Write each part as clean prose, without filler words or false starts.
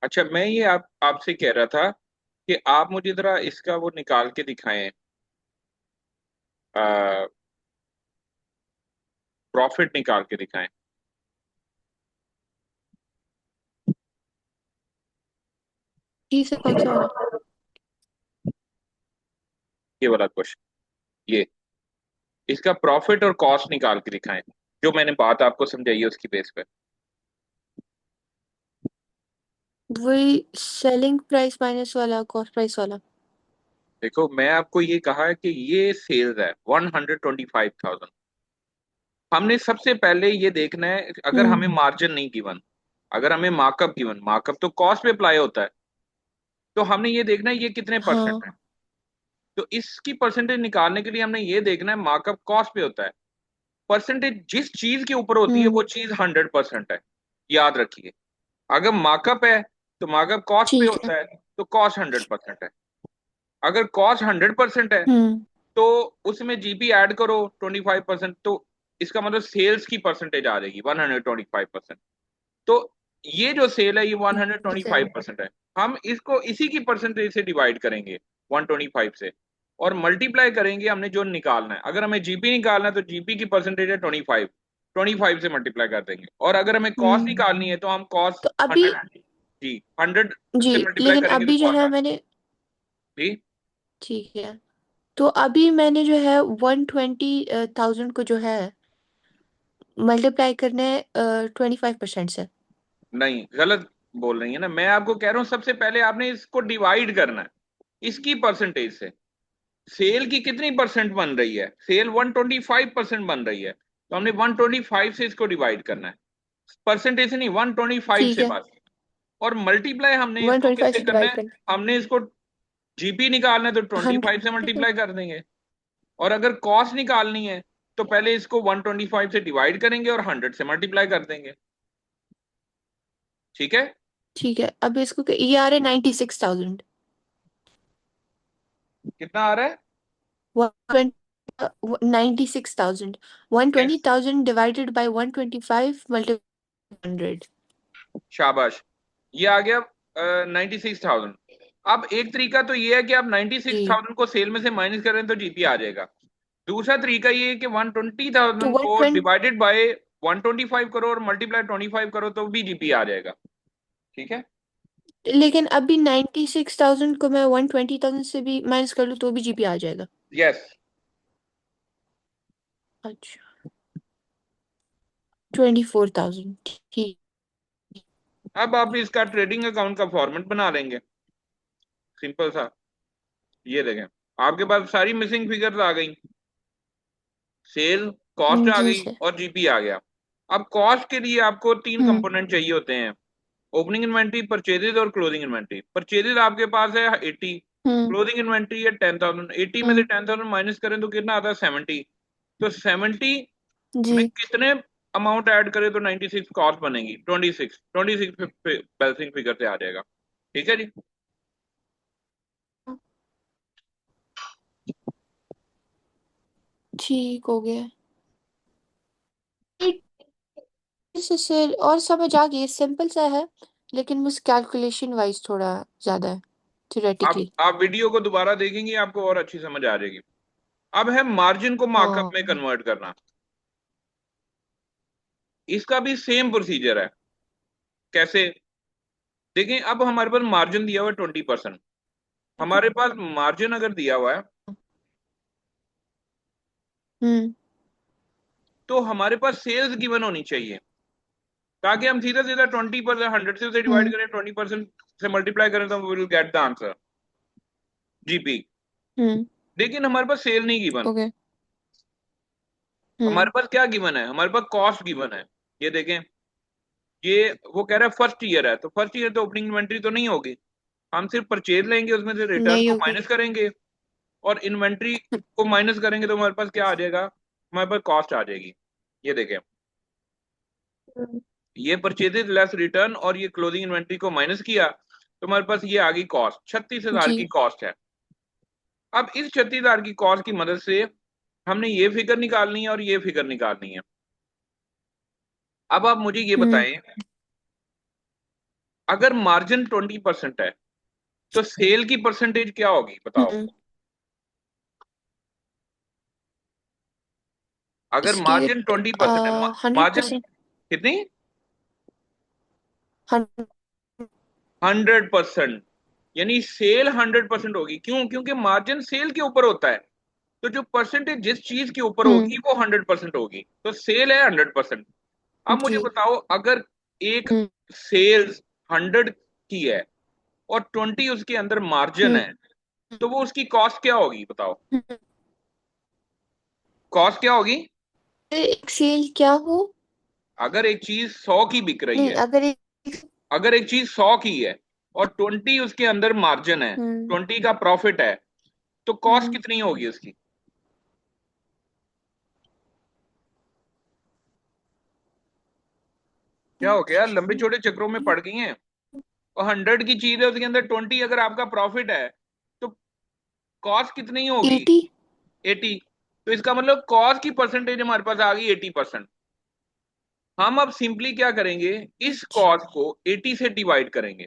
अच्छा, मैं ये आपसे कह रहा था कि आप मुझे जरा इसका वो निकाल के दिखाएं, प्रॉफिट निकाल के दिखाएं। जी से कौन सा वाला? ये वाला क्वेश्चन, ये इसका प्रॉफिट और कॉस्ट निकाल के दिखाएं, जो मैंने बात आपको समझाई है उसकी बेस पे। वही सेलिंग प्राइस माइनस वाला, कॉस्ट प्राइस वाला। देखो, मैं आपको ये कहा है कि ये सेल्स है 125,000। हमने सबसे पहले ये देखना है, अगर हम्म। हमें मार्जिन नहीं गिवन, अगर हमें मार्कअप गिवन, मार्कअप तो कॉस्ट पे अप्लाई होता है, तो हमने ये देखना है ये कितने परसेंट हाँ। है। तो इसकी परसेंटेज निकालने के लिए हमने ये देखना है मार्कअप कॉस्ट पे होता है। परसेंटेज जिस चीज के ऊपर होती है हम्म। वो चीज 100% है, याद रखिए। अगर मार्कअप है तो मार्कअप कॉस्ट पे ठीक है। होता है, तो कॉस्ट 100% है। अगर कॉस्ट 100% है हम्म। तो उसमें जीपी ऐड करो 25%, तो इसका मतलब सेल्स की परसेंटेज आ जाएगी 125%। तो ये जो सेल है ये वन हंड्रेड ट्वेंटी ठीक है। फाइव परसेंट है। हम इसको इसी की परसेंटेज से डिवाइड करेंगे, 125 से, और मल्टीप्लाई करेंगे हमने जो निकालना है। अगर हमें जीपी निकालना है तो जीपी की परसेंटेज है 25, 25 से मल्टीप्लाई कर देंगे। और अगर हमें कॉस्ट हम्म। निकालनी है तो हम कॉस्ट तो अभी 100, जी 100 जी, से मल्टीप्लाई लेकिन करेंगे तो अभी जो कॉस्ट है आ मैंने जी। ठीक है, तो अभी मैंने जो है 120,000 को जो है मल्टीप्लाई करने 25% से। नहीं, गलत बोल रही है ना, मैं आपको कह रहा हूँ सबसे पहले आपने इसको डिवाइड करना है इसकी परसेंटेज से। सेल की कितनी परसेंट बन रही है, सेल 125% बन रही है, तो हमने 125 से इसको डिवाइड करना है, परसेंटेज से नहीं, 125 ठीक से है, बस। और मल्टीप्लाई हमने वन इसको ट्वेंटी फाइव किससे से करना डिवाइड है, करना। हमने इसको जीपी निकालना है तो 25 से हंड्रेड। मल्टीप्लाई कर देंगे। और अगर कॉस्ट निकालनी है तो पहले इसको 125 से डिवाइड करेंगे और 100 से मल्टीप्लाई कर देंगे। ठीक है। ठीक है, अब इसको ये आ रहा है 96,000। कितना आ रहा है? 96,000। Yes, 120,000 divided by 125 multiply 100। शाबाश, ये आ गया 96,000। अब एक तरीका तो ये है कि आप नाइन्टी सिक्स जी। थाउजेंड को सेल में से माइनस करें तो जीपी आ जाएगा। दूसरा तरीका ये है कि वन ट्वेंटी तो थाउजेंड वन को ट्वेंटी डिवाइडेड बाय 125 करो और मल्टीप्लाई 25 करो तो भी जीपी आ जाएगा। ठीक है। लेकिन अभी 96,000 को मैं 120,000 से भी माइनस कर लूँ तो भी जीपी आ जाएगा? यस। अच्छा। 24,000। ठीक। अब आप इसका ट्रेडिंग अकाउंट का फॉर्मेट बना लेंगे, सिंपल सा। ये देखें, आपके पास सारी मिसिंग फिगर्स आ गई, सेल, कॉस्ट आ जी गई सर। और जीपी आ गया। अब कॉस्ट के लिए आपको तीन हम्म। कंपोनेंट चाहिए होते हैं, ओपनिंग इन्वेंट्री, परचेजेज और क्लोजिंग इन्वेंट्री। परचेजेज आपके पास है 80, हम्म। क्लोजिंग इन्वेंट्री है 10,000। 80 में से हम्म। 10,000 माइनस करें तो कितना आता है? 70। तो 70 में जी। कितने अमाउंट ऐड करें तो 96 कॉस्ट बनेगी? 26, 26 बैलेंसिंग फिगर से आ जाएगा। ठीक है जी। ठीक हो गया। सर और समझ आ गई, सिंपल सा है, लेकिन बस कैलकुलेशन वाइज थोड़ा ज्यादा है आप थ्योरेटिकली। आप वीडियो को दोबारा देखेंगे आपको और अच्छी समझ आ जाएगी। अब है मार्जिन को मार्कअप हाँ। में कन्वर्ट करना। इसका भी सेम प्रोसीजर है। कैसे? देखें, अब हमारे पास मार्जिन दिया हुआ है 20%। हमारे पास मार्जिन अगर दिया हुआ है हम्म। तो हमारे पास सेल्स गिवन होनी चाहिए, ताकि हम सीधा सीधा 20%, 100 से उसे डिवाइड हम्म। करें, 20% से मल्टीप्लाई करें तो will get the answer, GP. Hmm. लेकिन हमारे पास सेल नहीं गिवन। ओके। हमारे हम्म। पास क्या गिवन है? हमारे पास कॉस्ट गिवन है। ये देखें, ये वो कह रहा है फर्स्ट ईयर है, तो फर्स्ट ईयर तो ओपनिंग इन्वेंट्री तो नहीं होगी। हम सिर्फ परचेज लेंगे, उसमें से रिटर्न नहीं को होगी। माइनस करेंगे और इन्वेंट्री को माइनस करेंगे तो हमारे पास क्या आ जाएगा? हमारे पास कॉस्ट आ जाएगी। ये देखें, हम्म। ये परचेजेस लेस रिटर्न और ये क्लोजिंग इन्वेंट्री को माइनस किया तो हमारे पास ये आ गई कॉस्ट, 36,000 की जी। कॉस्ट है। अब इस 36,000 की कॉस्ट की मदद से हमने ये फिगर निकालनी है और ये फिगर निकालनी है। अब आप मुझे ये हम्म। बताएं, अगर मार्जिन 20% है तो सेल की परसेंटेज क्या होगी बताओ। हम्म, अगर इसकी मार्जिन 20% है, 100%। मार्जिन कितनी? 100। 100%। यानी सेल 100% होगी। क्यों? क्योंकि मार्जिन सेल के ऊपर होता है। तो जो परसेंटेज जिस चीज के ऊपर हम्म। होगी वो 100% होगी, तो सेल है 100%। अब मुझे जी। बताओ, अगर एक हम्म। सेल्स 100 की है और 20 उसके अंदर मार्जिन हम्म। है, तो वो उसकी कॉस्ट क्या होगी बताओ। हम्म। कॉस्ट क्या होगी? एक सेल क्या हो? अगर एक चीज 100 की बिक रही नहीं, है, अगर एक। अगर एक चीज 100 की है और 20 उसके अंदर मार्जिन है, हम्म। 20 का प्रॉफिट है, तो कॉस्ट हम्म। कितनी होगी उसकी? क्या हो गया? लंबे छोटे चक्रों में पड़ गई हैं। और 100 की चीज है, उसके अंदर 20 अगर आपका प्रॉफिट है, तो कॉस्ट कितनी होगी? 80। 80। तो इसका मतलब कॉस्ट की परसेंटेज हमारे पास आ गई 80%। हम अब सिंपली क्या करेंगे, इस कॉस्ट को 80 से डिवाइड करेंगे।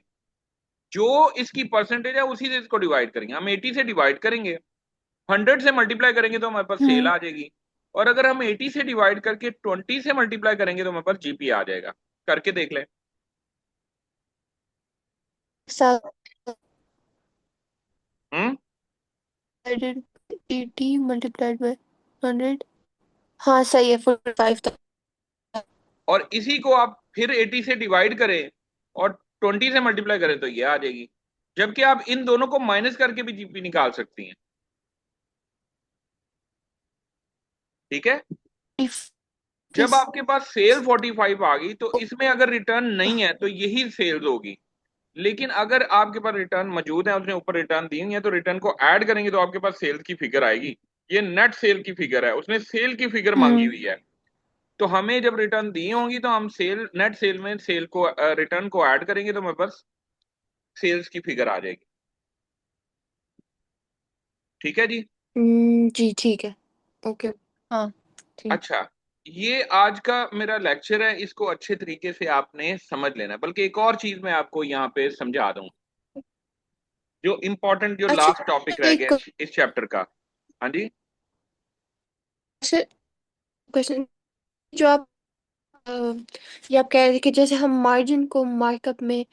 जो इसकी परसेंटेज है उसी से इसको डिवाइड करेंगे। हम 80 से डिवाइड करेंगे, 100 से मल्टीप्लाई करेंगे तो हमारे पास सेल हम्म। आ जाएगी। और अगर हम 80 से डिवाइड करके 20 से मल्टीप्लाई करेंगे तो हमारे पास जीपी आ जाएगा। करके देख लें। साथ। हम्म। 80 मल्टीप्लाइड बाय 100। हाँ सही है, 45 तक। और इसी को आप फिर 80 से डिवाइड करें और 20 से मल्टीप्लाई करें तो ये आ जाएगी। जबकि आप इन दोनों को माइनस करके भी जीपी निकाल सकती हैं। ठीक है। जब आपके पास सेल 45 आ गई तो इसमें अगर रिटर्न नहीं है तो यही सेल्स होगी। लेकिन अगर आपके पास रिटर्न मौजूद है, उसने ऊपर रिटर्न दी हुई है, तो रिटर्न को ऐड करेंगे तो आपके पास सेल्स की फिगर आएगी। ये नेट सेल की फिगर है, उसने सेल की फिगर मांगी हम्म। हुई है। तो हमें जब रिटर्न दी होंगी तो हम सेल, नेट सेल में सेल को, रिटर्न को ऐड करेंगे तो हमारे पास सेल्स की फिगर आ जाएगी। ठीक है जी। जी ठीक है। ओके। हाँ ठीक। अच्छा, ये आज का मेरा लेक्चर है, इसको अच्छे तरीके से आपने समझ लेना है। बल्कि एक और चीज मैं आपको यहाँ पे समझा दूं, जो इम्पोर्टेंट, जो अच्छा, लास्ट टॉपिक रह गया एक इस चैप्टर का। हाँ जी। क्वेश्चन जो आप अ, ये आप कह रहे थे कि जैसे हम मार्जिन को मार्कअप में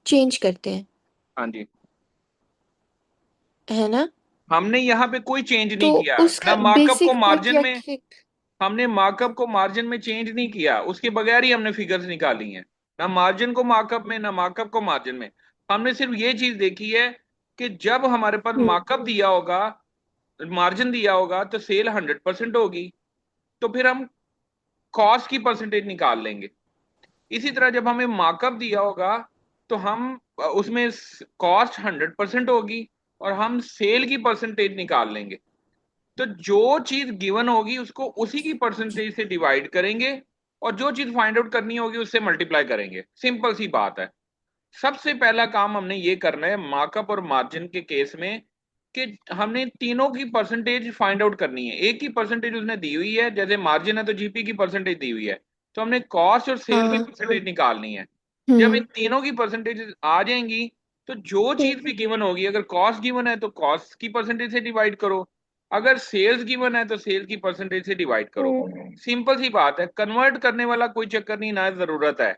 चेंज करते हैं, हाँ जी। है ना? हमने यहाँ पे कोई चेंज तो नहीं किया ना, उसका मार्कअप को बेसिक मार्जिन प्रक्रिया में। के। हमने मार्कअप को मार्जिन में चेंज नहीं किया, उसके बगैर ही हमने फिगर्स निकाली हैं। ना मार्जिन को मार्कअप में, ना मार्कअप को मार्जिन में। हमने सिर्फ ये चीज देखी है कि जब हमारे पास हम्म। मार्कअप दिया होगा, मार्जिन दिया होगा, तो सेल 100% होगी। तो फिर हम कॉस्ट की परसेंटेज निकाल लेंगे। इसी तरह जब हमें मार्कअप दिया होगा तो हम उसमें कॉस्ट 100% होगी और हम सेल की परसेंटेज निकाल लेंगे। तो जो चीज गिवन होगी उसको उसी की परसेंटेज से डिवाइड करेंगे और जो चीज फाइंड आउट करनी होगी उससे मल्टीप्लाई करेंगे। सिंपल सी बात है। सबसे पहला काम हमने ये करना है मार्कअप और मार्जिन के केस में, कि हमने तीनों की परसेंटेज फाइंड आउट करनी है। एक की परसेंटेज उसने दी हुई है, जैसे मार्जिन है तो जीपी की परसेंटेज दी हुई है, तो हमने कॉस्ट और सेल की हाँ। परसेंटेज निकालनी है। जब इन हम्म। तीनों की परसेंटेज आ जाएंगी तो जो चीज भी गिवन होगी, अगर कॉस्ट गिवन है तो कॉस्ट की परसेंटेज से डिवाइड करो, अगर सेल्स गिवन है तो सेल की परसेंटेज से डिवाइड करो। सिंपल सी बात है, कन्वर्ट करने वाला कोई चक्कर नहीं, ना जरूरत है।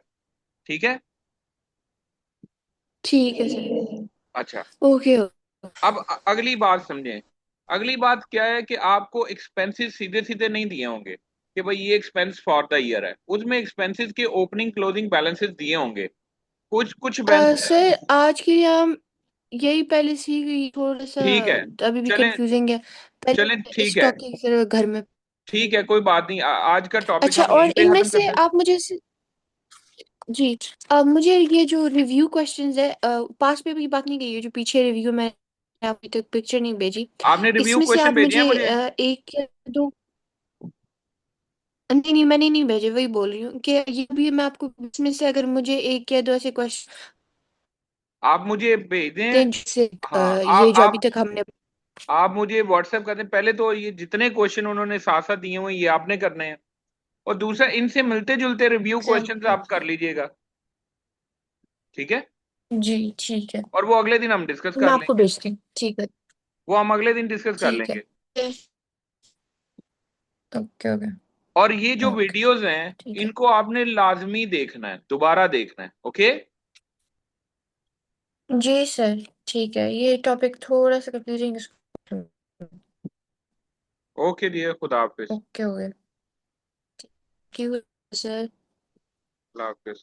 ठीक है। ठीक है सर। अच्छा, ओके। अब अगली बात समझें। अगली बात क्या है कि आपको एक्सपेंसेस सीधे सीधे नहीं दिए होंगे कि भाई ये एक्सपेंस फॉर द ईयर है, उसमें एक्सपेंसेस के ओपनिंग क्लोजिंग बैलेंसेस दिए होंगे। कुछ कुछ बैंक। सर आज के लिए हम यही पहले सीख गई, थोड़ा सा ठीक है। अभी भी चलें। कंफ्यूजिंग है। पहले चलें इस ठीक है। टॉपिक से घर में। ठीक है, कोई बात नहीं। आज का टॉपिक अच्छा, हम यहीं और पे इनमें खत्म से करते हैं। आप मुझे जी, अब मुझे ये जो रिव्यू क्वेश्चंस है, पास में भी बात नहीं की है, जो पीछे रिव्यू में अभी तक पिक्चर नहीं भेजी, आपने रिव्यू इसमें से क्वेश्चन आप भेजे हैं मुझे मुझे? एक या दो। नहीं नहीं, मैंने नहीं भेजे, वही बोल रही हूँ कि ये भी मैं आपको इसमें से अगर मुझे एक या दो ऐसे क्वेश्चन आप मुझे भेज दें। दें जिससे हाँ, ये जो अभी तक हमने। आप मुझे व्हाट्सएप कर दें। पहले तो ये जितने क्वेश्चन उन्होंने साथ साथ दिए हुए हैं, ये आपने करने हैं। और दूसरा, इनसे मिलते जुलते रिव्यू सर। क्वेश्चंस आप कर लीजिएगा। ठीक है। जी ठीक है, और वो अगले दिन हम डिस्कस मैं कर आपको लेंगे। भेजती हूँ। ठीक है। वो हम अगले दिन डिस्कस कर ठीक लेंगे। है। Okay okay. और ये जो ओके वीडियोस हैं ठीक है। इनको आपने लाजमी देखना है, दोबारा देखना है, ओके। जी सर ठीक है, ये टॉपिक थोड़ा सा कंफ्यूजिंग। ओके डियर, खुदा हाफिज। ओके हो गया। Thank you sir. Allah Hafiz.